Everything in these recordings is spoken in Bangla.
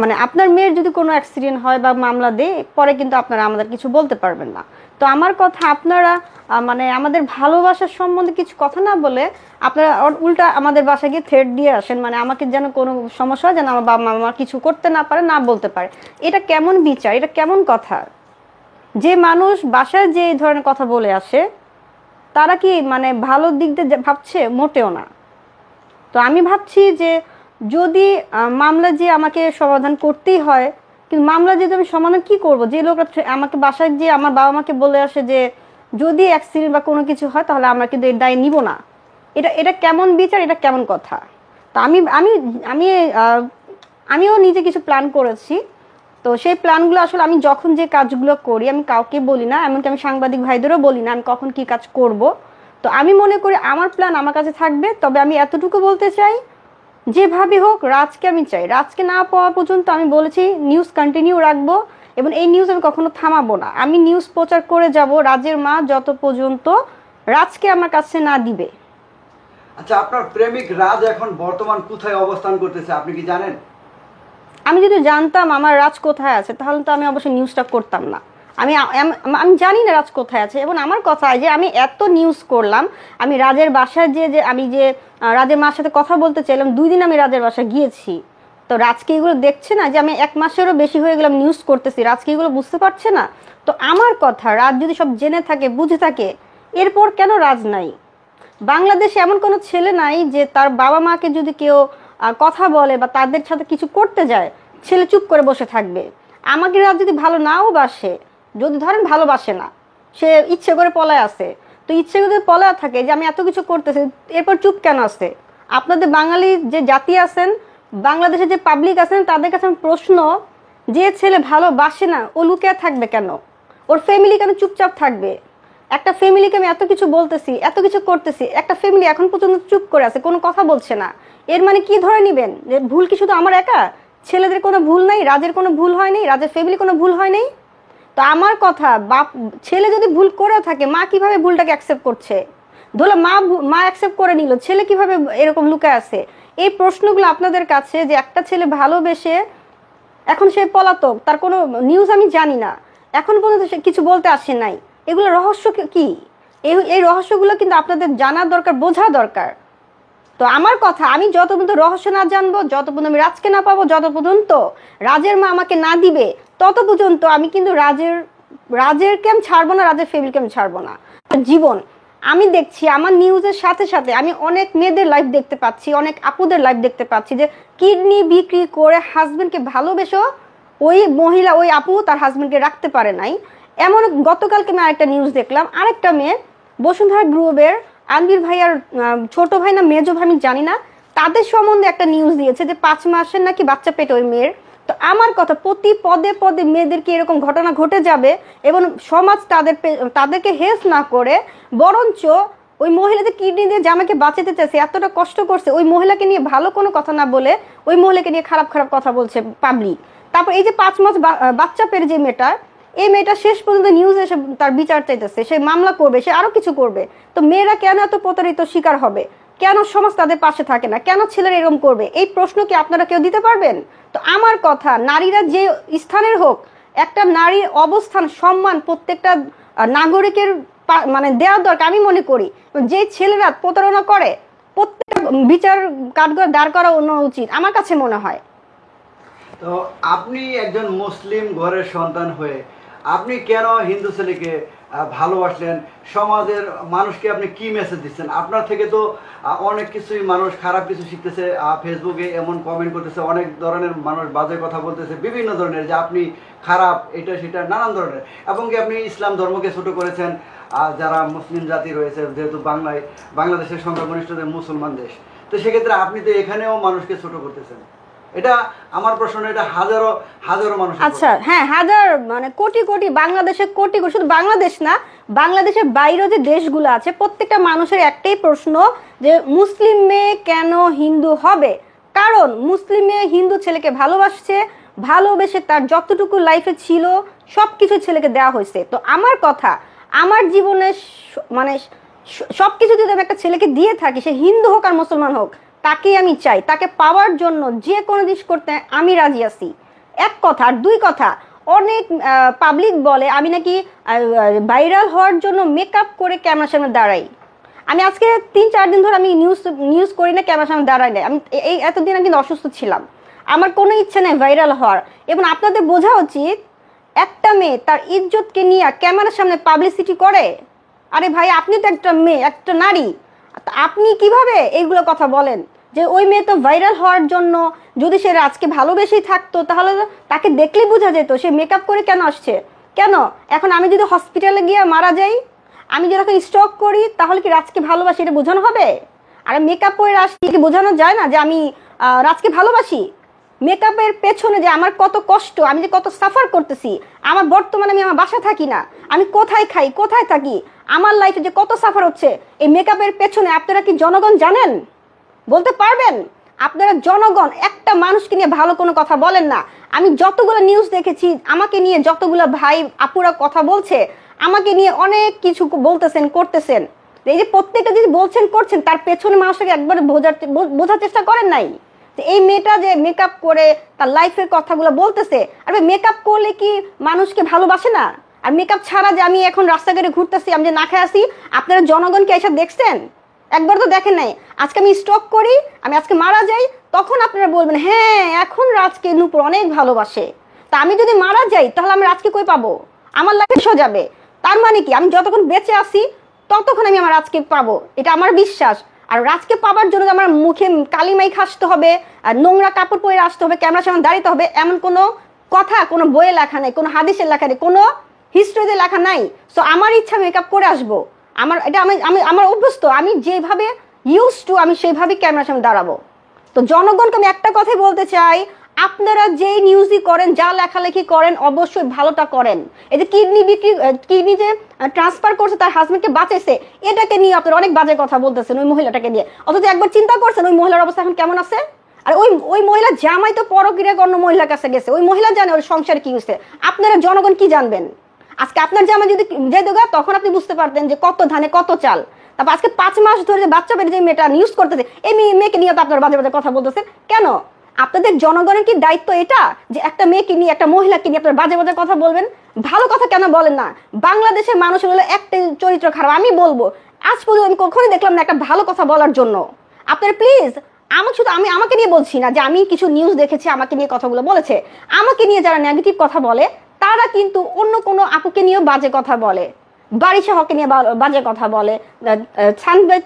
মানে আপনার মেয়ের যদি কোনো অ্যাক্সিডেন্ট হয় বা মামলা দেয় পরে কিন্তু আপনারা আমাদের কিছু বলতে পারবেন না। তো আমার কথা আপনারা মানে আমাদের ভালোবাসার সম্বন্ধে কিছু কথা না বলে আপনারা উল্টা আমাদের বাসায় গিয়ে থ্রেট দিয়ে আসেন, মানে আমাকে যেন কোনো সমস্যা হয় যেন আমার বাবা মা কিছু করতে না পারে, না বলতে পারে। এটা কেমন বিচার, এটা কেমন কথা? যে মানুষ বাসায় যে এই ধরনের কথা বলে আসে তারা কি মানে ভালো দিক দিয়ে ভাবছে? মোটেও না। তো আমি ভাবছি যে যদি মামলা যে আমাকে সমাধান করতেই হয়, কিন্তু মামলা যদি আমি সমাধান কি করব? যে লোকরা আমাকে বাসায় যে আমার বাবা মাকে বলে আসে যে যদি অ্যাক্সিডেন্ট বা কোনো কিছু হয় তাহলে আমরা কিন্তু এর দায় নিব না, এটা এটা কেমন বিচার, এটা কেমন কথা? তো আমি আমি আমি আমিও নিজে কিছু প্ল্যান করেছি। তো সেই প্ল্যানগুলো আসলে আমি যখন যে কাজগুলো করি আমি কাউকে বলি না, এমনকি আমি সাংবাদিক ভাইদেরও বলি না আমি কখন কি কাজ করব। তো আমি মনে করি আমার প্ল্যান আমার কাছে থাকবে, তবে আমি এতটুকু বলতে চাই যেভাবে হোক রাজকে আমি চাই, রাজকে না পাওয়া পর্যন্ত আমি বলেছি নিউজ কন্টিনিউ রাখবো, এবং এই নিউজ আমি কখনো থামাবো না। আমি নিউজ প্রচার করে যাব রাজের মা যত পর্যন্ত রাজকে আমার কাছে না দিবে। আচ্ছা, আপনার প্রেমিক রাজ এখন বর্তমান কোথায় অবস্থান করতেছে আপনি কি জানেন? আমি যদি জানতাম আমার রাজ কোথায় আছে তাহলে তো আমি অবশ্যই নিউজটা করতাম না। আমি আমি জানি না রাজ কোথায় আছে, এবং আমার কথা যে আমি এত নিউজ করলাম, আমি রাজের বাসায় যে আমি যে রাজের মার সাথে কথা বলতে চাইলাম, 2 দিন আমি রাজের বাসায় গিয়েছি। তো রাজকে এগুলো দেখছে না যে আমি 1 মাসেরও বেশি হয়ে গেলাম নিউজ করতেছি? রাজকে এগুলো বুঝতে পারছে না? তো আমার কথা রাজ যদি সব জেনে থাকে বুঝে থাকে, এরপর কেন রাজ নাই? বাংলাদেশে এমন কোনো ছেলে নাই যে তার বাবা মাকে যদি কেউ কথা বলে বা তাদের সাথে কিছু করতে যায় ছেলে চুপ করে বসে থাকবে। আমাকে রাত যদি ভালো নাও বাসে, যদি ধরেন ভালোবাসে না, সে ইচ্ছে করে পলায় আছে, তো ইচ্ছে করে পলায় থাকে যে আমি এত কিছু করতেছি, এরপর চুপ কেন আছে? আপনাদের বাঙালি যে জাতি আছেন, বাংলাদেশে যে পাবলিক আছেন, তাদের কাছে প্রশ্ন, যে ছেলে ভালোবাসে না ও লুকিয়ে থাকবে কেন? ওর ফ্যামিলি কেন চুপচাপ থাকবে? একটা ফ্যামিলিকে আমি এত কিছু বলতেছি, এত কিছু করতেছি, একটা ফ্যামিলি এখন পর্যন্ত চুপ করে আছে, কোনো কথা বলছে না। এর মানে কি ধরে নিবেন যে ভুল কি শুধু আমার একা? ছেলেদের কোনো ভুল নাই, রাজের কোনো ভুল হয়নি, রাজের ফ্যামিলি কোনো ভুল হয়নি? তো আমার কথা, বাপ ছেলে যদি ভুল করে থাকে মা কিভাবে ভুলটাকে অ্যাকসেপ্ট করছে? ধরো মা অ্যাকসেপ্ট করে নিল, ছেলে কিভাবে এরকম লুকায় আছে? এই প্রশ্নগুলো আপনাদের কাছে, যে একটা ছেলে ভালোবেসে এখন সে পলাতক, তার কোনো নিউজ আমি জানি না, এখন পর্যন্ত সে কিছু বলতে আসে নাই, এগুলো রহস্য কি? এই এই রহস্যগুলো কিন্তু আপনাদের জানার দরকার, বোঝা দরকার। তো আমার কথা, আমি যত পর্যন্ত রহস্য না জানবো, যত পর্যন্ত আমি রাজকে না পাবো, যত পর্যন্ত রাজের মা আমাকে না দিবে, তত পর্যন্ত আমি কিন্তু রাজেরকে আমি ছাড়বো না, রাজের ফ্যামিলিকে আমি ছাড়বো না। জীবন আমি দেখছি আমার নিউজের সাথে সাথে আমি অনেক মেয়েদের লাইফ দেখতে পাচ্ছি, অনেক আপুদের লাইফ দেখতে পাচ্ছি যে কিডনি বিক্রি করে হাজবেন্ডকে ভালোবেসো ওই মহিলা, ওই আপু তার হাজবেন্ডকে রাখতে পারে নাই। এমন গতকালকে আমি আরেকটা নিউজ দেখলাম, আরেকটা মেয়ে বসুন্ধরা গ্রুপের আনবির ভাইয়ার ছোট ভাই না মেজো ভাই আমি জানি না, তাদের সম্বন্ধে একটা নিউজ দিয়েছে যে 5 মাসের নাকি বাচ্চা পেটে ওই মেয়ের। তো আমার কথা, প্রতি পদে পদে মেয়েদেরকে এরকম ঘটনা ঘটে যাবে, এবং সমাজ তাদেরকে হেল্প না করে বরঞ্চ ওই মহিলাদের কিডনি দিয়ে জামাকে বাঁচাতে চাইছে, এতটা কষ্ট করছে, ওই মহিলাকে নিয়ে ভালো কোনো কথা না বলে ওই মহিলাকে নিয়ে খারাপ খারাপ কথা বলছে পাবলিক। তারপর এই যে 5 মাস বাচ্চা পেরে যে মেয়েটা, এই মেয়েটা শেষ পর্যন্ত নিউজ এসে তার বিচার চাইতেছে, সে মামলা করবে, সে আরো কিছু করবে। তো মেয়েরা কেন এত প্রতারিত শিকার হবে? কেন সমাজ তাদের পাশে থাকে না? কেন ছেলেরা এরকম করবে? এই প্রশ্ন কি আপনারা কেউ দিতে পারবেন? তো আমার কথা, নারীরা যে স্থানের হোক, একটা নারীর অবস্থান সম্মান প্রত্যেকটা নাগরিকের মানে দেওয়ার দরকার আমি মনে করি। যে ছেলেরা প্রতারণা করে প্রত্যেকটা বিচার কাঠগড় দাঁড় করা অন্য উচিত আমার কাছে মনে হয়। তো আপনি একজন মুসলিম ঘরের সন্তান হয়ে আপনি কেন হিন্দু ছেলেকে ভালোবাসলেন? সমাজের মানুষকে আপনি কি মেসেজ দিচ্ছেন? আপনার থেকে তো অনেক কিছুই মানুষ খারাপ কিছু শিখতেছে, ফেসবুকে এমন কমেন্ট করতেছে, অনেক ধরনের মানুষ বাজে কথা বলতেছে, বিভিন্ন ধরনের, যে আপনি খারাপ, এটা সেটা নানান ধরনের, এবং কি আপনি ইসলাম ধর্মকে ছোট করেছেন। যারা মুসলিম জাতি রয়েছে, যেহেতু বাংলাদেশের সংখ্যাগরিষ্ঠদের মুসলমান দেশ, তো সেক্ষেত্রে আপনি তো এখানেও মানুষকে ছোট করতেছেন। এটা আমার প্রশ্ন, এটা হাজারো হাজারো মানুষ। আচ্ছা হ্যাঁ, হাজার মানে কোটি কোটি, বাংলাদেশে কোটি কোটি, শুধু বাংলাদেশ না, বাংলাদেশের বাইরেও যে দেশগুলো আছে প্রত্যেকটা মানুষের একটাই প্রশ্ন, যে মুসলিম মেয়ে কেন হিন্দু হবে? কারণ মুসলিম মেয়ে হিন্দু ছেলেকে ভালোবাসছে, ভালোবেসে তার যতটুকু লাইফে ছিল সবকিছু ছেলেকে দেওয়া হয়েছে। তো আমার কথা, আমার জীবনে মানে সবকিছু যদি আমি একটা ছেলেকে দিয়ে থাকি, সে হিন্দু হোক আর মুসলমান হোক, তাকেই আমি চাই, তাকে পাওয়ার জন্য যে কোনো জিনিস করতে আমি রাজি আছি। এক কথা। আর দুই কথা, অনেক পাবলিক বলে আমি নাকি ভাইরাল হওয়ার জন্য মেকআপ করে ক্যামেরার সামনে দাঁড়াই। আমি আজকে 3-4 দিন ধরে আমি নিউজ করি না, ক্যামেরার সামনে দাঁড়াই না। আমি এই এতদিন আমি কিন্তু অসুস্থ ছিলাম, আমার কোনো ইচ্ছে নেই ভাইরাল হওয়ার। এবং আপনাদের বোঝা উচিত, একটা মেয়ে তার ইজ্জতকে নিয়ে ক্যামেরার সামনে পাবলিসিটি করে। আরে ভাই, আপনি তো একটা মেয়ে, একটা নারী, আপনি কিভাবে এইগুলো কথা বলেন? যে ওই মেয়ে তো ভাইরাল হওয়ার জন্য, যদি সে রাজকে ভালোবেসেই থাকতো তাহলে তাকে দেখলেই বোঝা যেত সে মেকআপ করে কেন আসছে। কেন এখন আমি যদি হসপিটালে গিয়ে মারা যাই, আমি যদি এখন স্ট্রোক করি, তাহলে কি রাজকে ভালোবাসি এটা বোঝানো হবে? আর মেকআপ করে আসছি কি বোঝানো যায় না যে আমি রাজকে ভালোবাসি? মেকআপের পেছনে যে আমার কত কষ্ট, আমি যে কত সাফার করতেছি, আমার বর্তমানে আমি আমার বাসা থাকি না, আমি কোথায় খাই, কোথায় থাকি, আমার লাইফে যে কত সাফার হচ্ছে এই মেকআপের পেছনে, আপনারা কি জনগণ জানেন? বলতে পারবেন? আপনারা জনগণ একটা মানুষকে নিয়ে ভালো কোনো কথা বলেন না। আমি যতগুলো নিউজ দেখেছি, আমাকে নিয়ে যতগুলো ভাই আপুরা কথা বলছে, আমাকে নিয়ে অনেক কিছু বলতেছেন, করতেছেন। এই যে প্রত্যেকটা যদি বলছেন করছেন, তার পেছনে মানুষটাকে একবার বোঝার চেষ্টা করেন নাই? এই মেয়েটা যে মেকআপ করে তার লাইফের কথাগুলো বলতেছে, আর মেকআপ করলে কি মানুষকে ভালোবাসে না? আর মেকআপ ছাড়া যে আমি এখন রাস্তাঘাটে ঘুরতেছি, আমি যে না খেয়ে আসি, আপনারা জনগণকে এসব দেখছেন? একবার তো দেখেন নাই। আজকে আমি স্ট্রোক করি, আমি আজকে মারা যাই, তখন আপনারা বলবেন হ্যাঁ এখন রাজকে নূপুর অনেক ভালোবাসে। তা আমি যদি মারা যাই তাহলে আমি রাজকে কই পাবো? আমার লাইফে শেষ হয়ে যাবে। তার মানে কি আমি যতক্ষণ বেঁচে আছি ততক্ষণ আমি আমার রাজকে পাবো, এটা আমার বিশ্বাস। আর রাজকে পাবার জন্য আমার মুখে কালিমাই খাসতে হবে, আর নোংরা কাপড় পরে আসতে হবে, ক্যামেরার সামনে দাঁড়াতে হবে, এমন কোনো কথা কোনো বইয়ে লেখা নেই, কোনো হাদিসের লেখা নেই, কোনো হিস্ট্রিতে লেখা নাই। সো আমার ইচ্ছা মেকআপ করে আসবো, আমার এটা আমি আমি আমার অভ্যস্ত, আমি যেভাবে ইউজ টু আমি সেইভাবে ক্যামেরার সামনে দাঁড়াবো। তো জনগণকে আমি একটা কথাই বলতে চাই, আপনারা যেই নিউজই করেন, যা লেখালেখি করেন, অবশ্যই ভালোটা করেন। এই যে কিডনি যে ট্রান্সফার করছে, তার হাজবেন্ডকে বাঁচাইছে, এটাকে নিয়ে আপনারা অনেক বাজে কথা বলতেছেন ওই মহিলাটাকে নিয়ে। অথচ একবার চিন্তা করছেন ওই মহিলার অবস্থা এখন কেমন আছে? আর ওই মহিলা জামাই তো পরক্রিয়া অন্য মহিলার কাছে গেছে, ওই মহিলা জানে ওর সংসার কি হয়েছে। আপনারা জনগণ কি জানবেন? আজকে আপনার জামাই যদি যেত গা, তখন আপনি বুঝতে পারতেন যে কত ধানে কত চাল। তারপর আজকে 5 মাস ধরে যে বাচ্চা পেটে যে মেয়েটা নিউজ করতেছে, এই মেয়েকে নিয়ে তো আপনারা বাজে বাজে কথা বলতেছেন কেন? আপনাদের জনগণের কি দায়িত্ব এটা যে একটা মেয়েকে নিয়ে, একটা মহিলাকে নিয়ে আপনারা বাজে বাজে কথা বলবেন? ভালো কথা কেন বলেন না? বাংলাদেশের মানুষের হলো একটা চরিত্র খারাপ। আমি বলবো, আজ পর্যন্ত আমি কখনোই দেখলাম না একটা ভালো কথা বলার জন্য। আপনারা প্লিজ, আমাকে নিয়ে বলছি না যে আমি কিছু নিউজ দেখেছি আমাকে নিয়ে কথাগুলো বলেছে, আমাকে নিয়ে যারা নেগেটিভ কথা বলে তারা কিন্তু অন্য কোনো আপুকে নিয়েও বাজে কথা বলে, বারিশা হকে নিয়ে বাজে কথা বলে,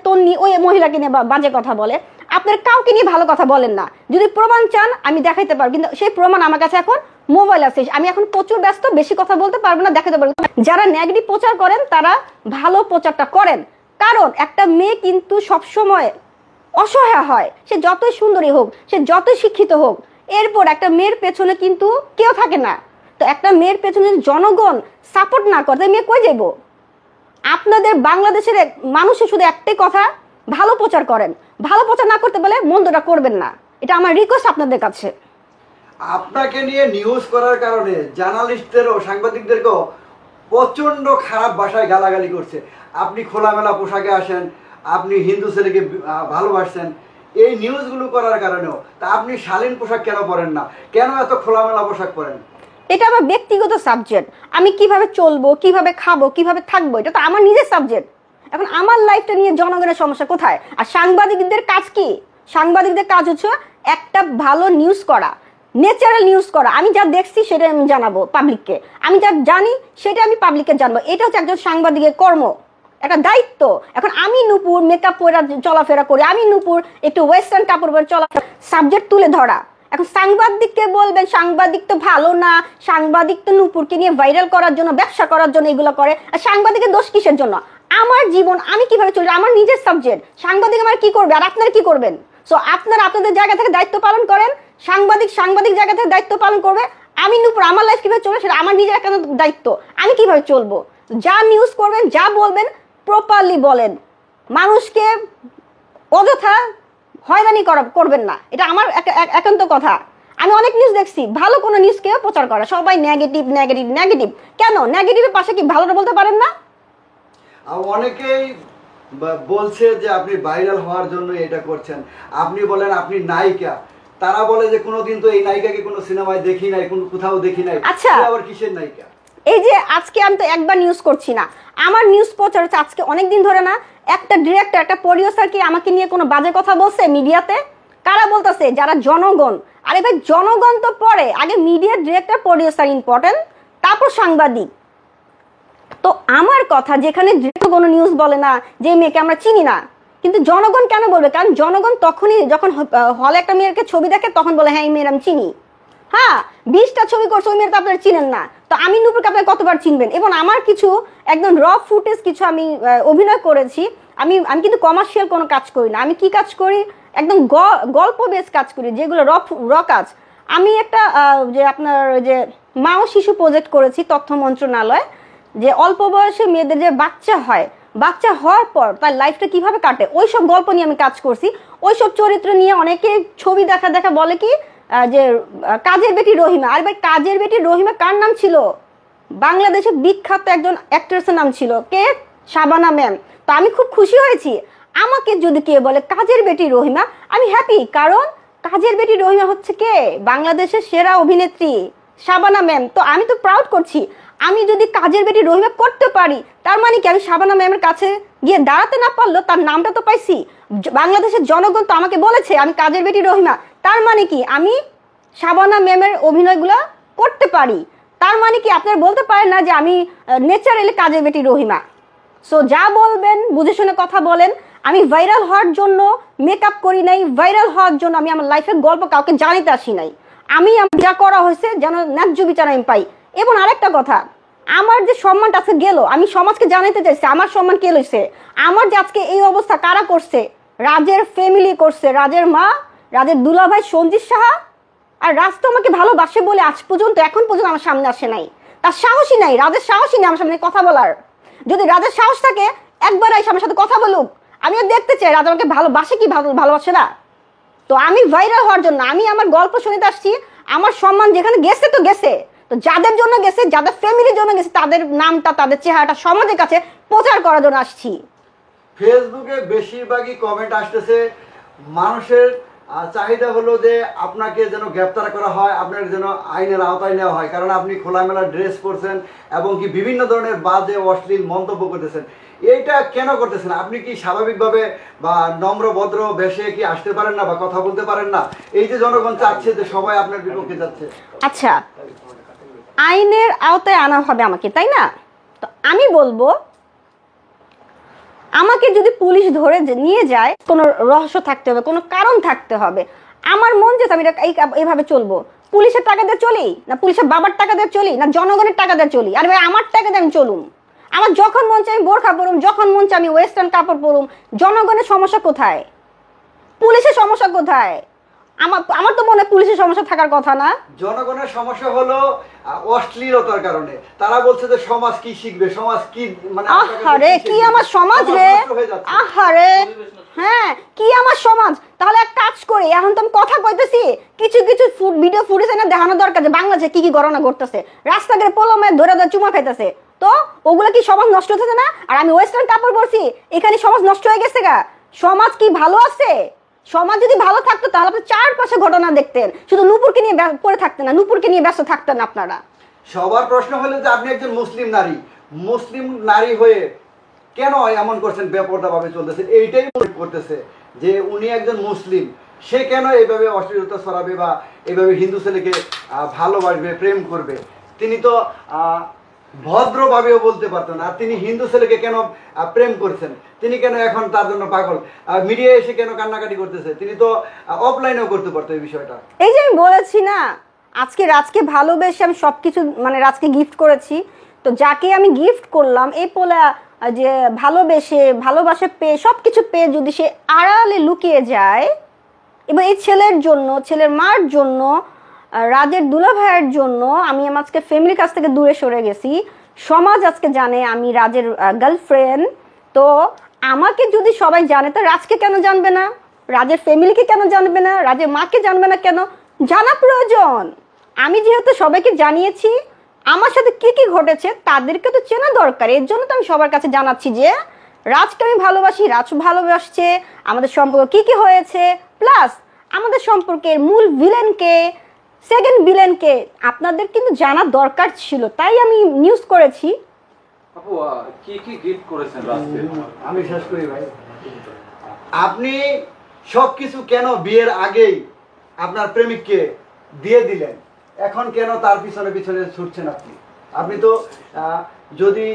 তন্নি ওই মহিলাকে নিয়ে বাজে কথা বলে। আপনার কাউকে নিয়ে ভালো কথা বলেন না। যদি প্রমাণ চান আমি দেখাইতে পারবো, কিন্তু সেই প্রমাণ আমার কাছে এখন মোবাইল আছে, আমি এখন প্রচুর ব্যস্ত, বেশি কথা বলতে পারবো না, দেখাতে পারবো। যারা নেগেটিভ প্রচার করেন তারা ভালো প্রচারটা করেন, কারণ একটা মেয়ে কিন্তু সবসময় অসহায় হয়, সে যতই সুন্দরী হোক, সে যতই শিক্ষিত হোক, এরপর একটা মেয়ের পেছনে কিন্তু কেউ থাকে না। তো একটা মেয়ের পেছনে জনগণ সাপোর্ট না করে, মেয়ে কই যাইব? আপনাদের বাংলাদেশের মানুষের শুধু একটাই কথা, ভালো প্রচার করেন, ভালো প্রচার না করতে বলে মন্দটা করবেন না, এটা আমার রিকোয়েস্ট আপনাদের কাছে। আপনাকে নিয়ে নিউজ করার কারণে জার্নালিস্টদেরও সাংবাদিকদেরকেও প্রচন্ড খারাপ ভাষায় গালাগালি করছে। আপনি খোলামেলা পোশাকে আসেন, আপনি হিন্দু ছেলেকে ভালোবাসছেন, এই নিউজগুলো করার কারণেও। তা আপনি শালীন পোশাক কেন পরেন না? কেন এত খোলামেলা পোশাক পরেন? এটা আমার ব্যক্তিগত সাবজেক্ট, আমি কিভাবে চলবো, কিভাবে খাবো, কিভাবে থাকবো, এটা তো আমার নিজের সাবজেক্ট। এখন আমার লাইফটা নিয়ে জনগণের সমস্যা কোথায়? আর সাংবাদিকদের কাজ কি? সাংবাদিকদের কাজ হচ্ছে একটা ভালো নিউজ করা, ন্যাচারাল নিউজ করা। আমি যা দেখছি সেটা আমি জানাবো পাবলিককে, আমি যা জানি সেটা আমি পাবলিককে জানবো। এটা হচ্ছে একজন সাংবাদিকের কর্ম, একটা দায়িত্ব। এখন আমি নূপুর মেকআপ পরে চলাফেরা করি, আমি নূপুর একটু ওয়েস্টার্ন কাপড় পরে চলাফেরা, সাবজেক্ট তুলে ধরা। এখন সাংবাদিককে বলবেন সাংবাদিক তো ভালো না, সাংবাদিক তো নূপুরকে নিয়ে ভাইরাল করার জন্য, ব্যবসা করার জন্য এগুলো করে। আর সাংবাদিকের দোষ কিসের জন্য? আমার জীবন আমি কিভাবে চলি, আমার নিজের সাবজেক্ট। সাংবাদিক আমার কি করবে আর আপনারা কি করবেন? সো আপনারা আপনাদের জায়গা থেকে দায়িত্ব পালন করেন, সাংবাদিক জায়গা থেকে দায়িত্ব পালন করবে। আমি নূপুর আমার লাইফ কিভাবে চলে সেটা আমার নিজের একটা দায়িত্ব, আমি কিভাবে চলবো। যা নিউজ করবেন, যা বলবেন প্রপারলি বলেন, মানুষকে অযথা হয়রানি করবেন না, এটা আমার একান্ত কথা। আমি অনেক নিউজ দেখছি, ভালো কোনো নিউজ কেউ প্রচার করে, সবাই নেগেটিভ নেগেটিভ নেগেটিভ। কেন নেগেটিভের পাশে কি ভালোটা বলতে পারেন না? অনেকেই বলছে যে আপনি ভাইরাল হওয়ার জন্য এটা করছেন। আপনি বলেন আপনি নায়িকা, তারা বলে যে কোনোদিন তো এই নায়িকাকে কোনো সিনেমায় দেখি নাই, কোনো কোথাও দেখি নাই। আচ্ছা। সে আবার কিসের নায়িকা? এই যে আজকে আমি তো একবার নিউজ করছি না, আমার নিউজ প্রচার হচ্ছে আজকে অনেকদিন ধরে না। একটা ডিরেক্টর, একটা প্রডিউসার কি আমাকে নিয়ে কোনো বাজে কথা বলছে মিডিয়াতে? কারা বলতেছে? যারা জনগণ। আরে ভাই, জনগণ তো পরে, আগে মিডিয়ার ডিরেক্টর প্রডিউসার ইম্পর্টেন্ট, তারপর সাংবাদিক। তো আমার কথা যেখানে ডিরেক্টর কোনো নিউজ বলে না যে মেয়েকে আমরা চিনি না, কিন্তু জনগণ কেন বলবে? কারণ জনগণ তখনই যখন হলে একটা মেয়েকে ছবি দেখে তখন বলে হ্যাঁ এই মেয়ের আমি চিনি। হ্যাঁ, 20টা ছবি করছে, ওই মেয়ের তো আপনারা চিনেন না। তো আমি নূপুরকে আপনারা কতবার চিনবেন? এবং আমার কিছু একদম র ফুটেজ কিছু আমি অভিনয় করেছি। আমি কিন্তু কমার্শিয়াল কোনো কাজ করি না। আমি কি কাজ করি? একদম গল্প বেস কাজ করি, যেগুলো র কাজ। আমি একটা যে আপনার যে মা ও শিশু প্রজেক্ট করেছি তথ্য মন্ত্রণালয়, যে অল্প বয়সে মেয়েদের যে বাচ্চা হয়, বাচ্চা হওয়ার পর তার লাইফটা কিভাবে কাটে, ওইসব গল্প নিয়ে আমি কাজ করছি। ওইসব চরিত্র নিয়ে অনেকে ছবি দেখা দেখা বলে কি যে কাজের বেটি রহিমা। আর ভাই, কাজের বেটি রহিমা কার নাম ছিল? বাংলাদেশের বিখ্যাত একজন অ্যাক্ট্রেসের নাম ছিল, কে? শাবানা ম্যাম। তো আমি খুব খুশি হয়েছি। আমাকে যদি কে বলে কাজের বেটি রহিমা, আমি হ্যাপি, কারণ কাজের বেটি রহিমা হচ্ছে কে? বাংলাদেশের সেরা অভিনেত্রী শাবানা ম্যাম। তো আমি তো প্রাউড করছি। আমি যদি কাজের বেটি রহিমা করতে পারি, তার মানে কি আমি শাবানা ম্যামের কাছে গিয়ে দাঁড়াতে না পারলো তার নামটা তো পাইছি। বাংলাদেশের জনগণ তো আমাকে বলেছে আমি কাজের বেটি রহিমা, তার মানে কি আমি শাবানা ম্যামের অভিনয়গুলো করতে পারি। তার মানে কি আপনারা বলতে পারেন না যে আমি ন্যাচারালি কাজের বেটি রহিমা। সো যা বলবেন বুঝে শুনে কথা বলেন। আমি ভাইরাল হওয়ার জন্য মেকআপ করি নাই, ভাইরাল হওয়ার জন্য আমি আমার লাইফের গল্প কাউকে জানাতে আসি নাই। আমি যা করা হয়েছে যেন ন্যায্য বিচার আমি পাই। এবং আরেকটা কথা, আমার যে সম্মানটা আজকে গেল, আমি সমাজকে জানাতে চাইছি আমার সম্মান কে লইছে। আমার যে আজকে এই অবস্থা কারা করছে? রাজের ফ্যামিলি করছে, রাজের মা, রাজের দুলাভাই সঞ্জিত সাহা। আর রাজ তো আমাকে ভালোবাসে বলে আজ পর্যন্ত, এখন পর্যন্ত আমার সামনে আসে নাই। তার সাহসই নাই, রাজের সাহসই নেই আমার সামনে কথা বলার। যদি রাজের সাহস থাকে একবার এসে আমার সাথে কথা বলুক, আমিও দেখতে চাই রাজ আমাকে ভালোবাসে কি ভালোবাসে না। তো আমি ভাইরাল হওয়ার জন্য আমি আমার গল্প শুনতে আসছি। আমার সম্মান যেখানে গেছে তো গেছে, তো যাদের জন্য গেছে, যাদের ফ্যামিলির জন্য গেছে, তাদের নামটা, তাদের চেহারাটা সমাজের কাছে প্রচার করার জন্য আসছি। ফেসবুকে বেশিরভাগই কমেন্ট আসতেছে, মানুষের চাহিদা হলো যে আপনাকে যেন গ্রেপ্তার করা হয়, আপনার যেন আইনের আওতায় নেওয়া হয়, কারণ আপনি খোলামেলা ড্রেস পরছেন এবং কি বিভিন্ন ধরনের বাজে অশ্লীল মন্তব্য করতেছেন। এইটা কেন করতেছেন? আপনি কি স্বাভাবিকভাবে বা নম্র ভদ্র বেশে কি আসতে পারেন না বা কথা বলতে পারেন না? এই যে জনগণ চাচ্ছে যে সবাই আপনার বিপক্ষে যাচ্ছে। আচ্ছা, আইনের আওতায় আনা হবে আমাকে, তাই না? তো আমি বলবো, আমাকে যদি পুলিশ ধরে নিয়ে যায়, কোনো রহস্য থাকতে হবে, কোনো কারণ থাকতে হবে। আমার মন যেতে আমি এইভাবে চলবো। পুলিশের টাকা দিয়ে চলি না পুলিশের বাবার টাকা দিয়ে চলি, না জনগণের টাকা দিয়ে চলি? আর ভাই, আমার টাকা দিয়ে আমি চলুম। আমার যখন মন চাই আমি বোরখা পরুম, যখন মন চাই আমি ওয়েস্টার্ন কাপড় পরুম। জনগণের সমস্যা কোথায়? পুলিশের সমস্যা কোথায়? আমার তো মনে হয় পুলিশের সমস্যা থাকার কথা না। জনগণের সমস্যা হলো অশ্লীলতার কারণে। তারা বলছে যে সমাজ কি শিখবে, সমাজ কি, মানে আহারে কি আমার সমাজ রে, আহারে হ্যাঁ কি আমার সমাজ। তাহলে এক কাজ করি, এখন তো আমি কথা কইতেছি, কিছু কিছু ভিডিও ফুটেজ এনে দেখানো দরকার যে বাংলাদেশে কি কি ঘটনা ঘটতেছে। রাস্তাঘাটে পোলামে ধরে ধরে চুমা খাইতেছে, তো ওগুলো কি সমাজ নষ্ট হতেছে না? আর আমি ওয়েস্টার্ন কাপড় পরছি, এখানে সমাজ নষ্ট হয়ে গেছে গা? সমাজ কি ভালো আছে? সমাজ যদি ভালো থাকতো তাহলে আপনি চারপাশে ঘটনা দেখতেন, শুধু নূপুরকে নিয়ে পড়ে থাকতেন না, নূপুরকে নিয়ে ব্যস্ত থাকতেন আপনারা। সবার প্রশ্ন হলো যে আপনি একজন মুসলিম নারী, মুসলিম নারী হয়ে কেন এমন করছেন, বেপরদা ভাবে চলতেছেন? এইটাই মনে করতেছে যে উনি একজন মুসলিম, সে কেন এইভাবে অশ্লীলতা ছড়াবে বা এইভাবে হিন্দু ছেলেকে ভালোবাসবে, প্রেম করবে? তিনি তো ভদ্রভাবেও বলতে পারতেন। আর তিনি হিন্দু ছেলেকে কেন প্রেম করছেন? তিনি কেন এখন তার জন্য পাগল? মিডিয়া এসে কেন কান্নাকাটি করতেছে? তিনি তো অফলাইনেও করতে পারতো এই বিষয়টা। এই যে আমি বলেছি না, আজকে রাজকে ভালোবেসে আমি সবকিছু, মানে রাজকে গিফট করেছি। তো যাকে আমি গিফট করলাম, এই পোলা যে ভালোবাসে পেয়ে, সবকিছু পেয়ে যদি সে আড়ালে লুকিয়ে যায়, এবং এই ছেলের জন্য, ছেলের মার জন্য, রাজের দুলা ভাইয়ের জন্য আমি আজকে ফ্যামিলির কাছ থেকে দূরে সরে গেছি। সমাজ আজকে জানে আমি রাজের গার্লফ্রেন্ড। তো আমাকে যদি সবাই জানে, তো রাজকে কেন জানবে না? রাজের ফ্যামিলিকে কেন জানবে না? রাজের মাকে জানবে না কেন? জানা প্রয়োজন। আমি যেহেতু সবাইকে জানিয়েছি আমার সাথে কি কি ঘটেছে, তাদেরকে তো চেনা দরকার। এর জন্য তো আমি সবার কাছে জানাচ্ছি যে রাজকে আমি ভালোবাসি, রাজ ভালোবাসছে, আমাদের সম্পর্ক কি কি হয়েছে, প্লাস আমাদের সম্পর্কের মূল ভিলেন কে, সেকেন্ড ভিলেন কে, আপনাদের কিন্তু জানা দরকার ছিল, তাই আমি নিউজ করেছি। আপু কি কি গিফট করেছেন রাজকে? আমি শেষ করি ভাই। আপনি সবকিছু কেন বিয়ের আগেই আপনার প্রেমিককে দিয়ে দিলেন, এখন কেন তার পিছনে পিছনে ছুটছেন আপনি? আপনি তো যদি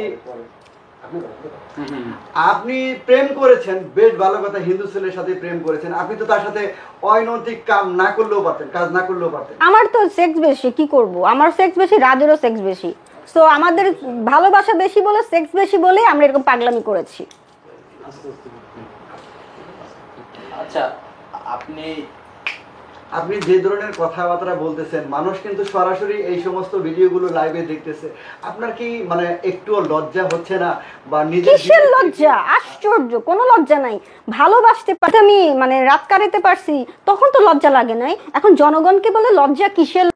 আপনি প্রেম করেছেন, বেশ ভালো কথা, হিন্দু ছেলের সাথে প্রেম করেছেন, আপনি তো তার সাথে অনৈতিক কাজ না করলেও পারতেন। আমার তো সেক্স বেশি, কি করব, আমার সেক্স বেশি, রাজেরও সেক্স বেশি। সো আমাদের ভালোবাসা বেশি বলে, সেক্স বেশি বলে আমরা এরকম পাগলামি করেছি। আচ্ছা, আপনি আপনি যে ধরনের কথাবার্তা বলতেছেন, মানুষ কিন্তু সরাসরি এই সমস্ত ভিডিওগুলো লাইভে দেখতেছে, আপনার কি মানে একটুও লজ্জা হচ্ছে না? বা নিজের কিসের লজ্জা? আশ্চর্য, কোনো লজ্জা নাই। ভালোবাসতে পারতে আমি মানে রাত কাটাতে পারছি, তখন তো লজ্জা লাগে নাই। এখন জনগণকে বলে লজ্জা কিসের?